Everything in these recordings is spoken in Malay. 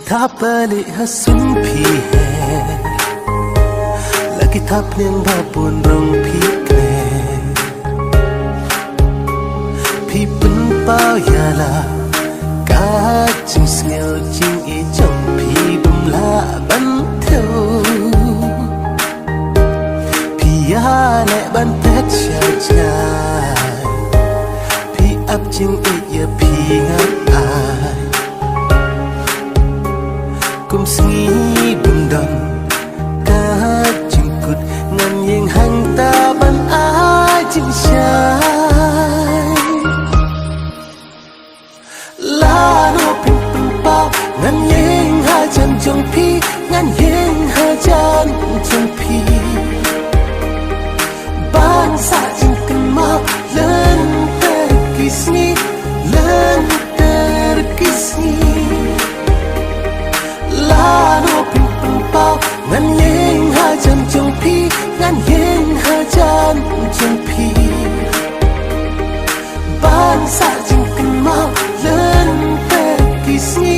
था balik hasun pi hai lagi ta pleng ba pun rong pi kle pi pen pao ya la ka ching snel ching e chong pi bum la ban theo pi ya le ban pet cha cha pi ap ching e ya pi ngat ai kum sngi bum don ka ching kut ngan yeng hang ta ban ai ching shai la no pin pin pa ngan yeng ha chan jong pi ngan yeng ha chan jong pi ban sa ching kan ma len ter kisni len ter kisni la no pin pin pao ngan yeng ha chan jong pi ngan yeng ha chan jong pi ban sa ching kan ma len ter kisni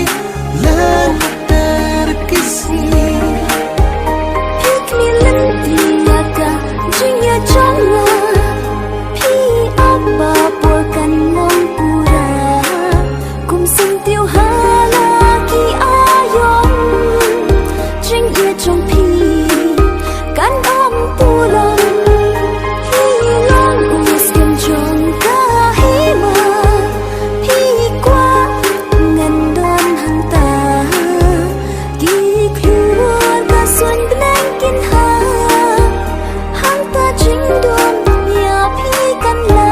len ter kisni Pikni lentiaka jingya chongwa pi apa porkan mong pura kum sing tiêu hala ki ayong jingya chong pi kan om pulong hi long us kem chong ka hi ma pi kwa ngan don hang ta ki kluan ka suan benang kin ha hang ta jing don ya pi kan la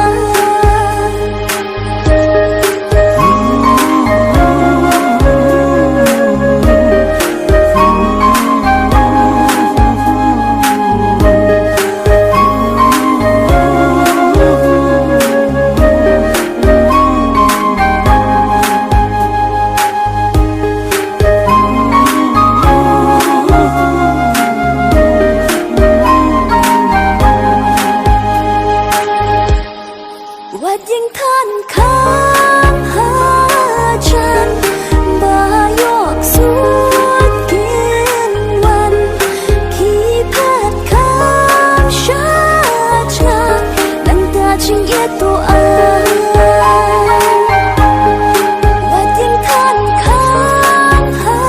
Wat ding than khang ha chan ba yok suat kin wan ki phat khang sha cha nang ta ching ye to a Wat ding than khang ha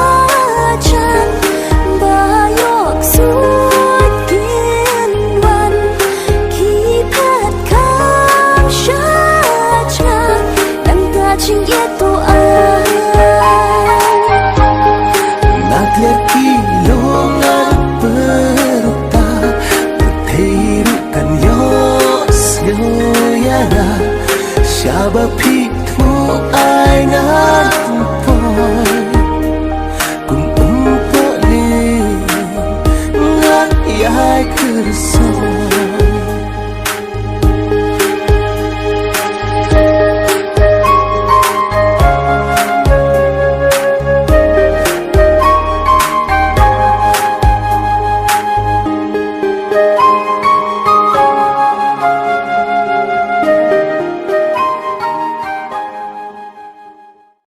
chan ba yok suat kin wan ki phat khang sha ching ye to a na tiar ki longan peruta putih kan yo sio ya na shaba pi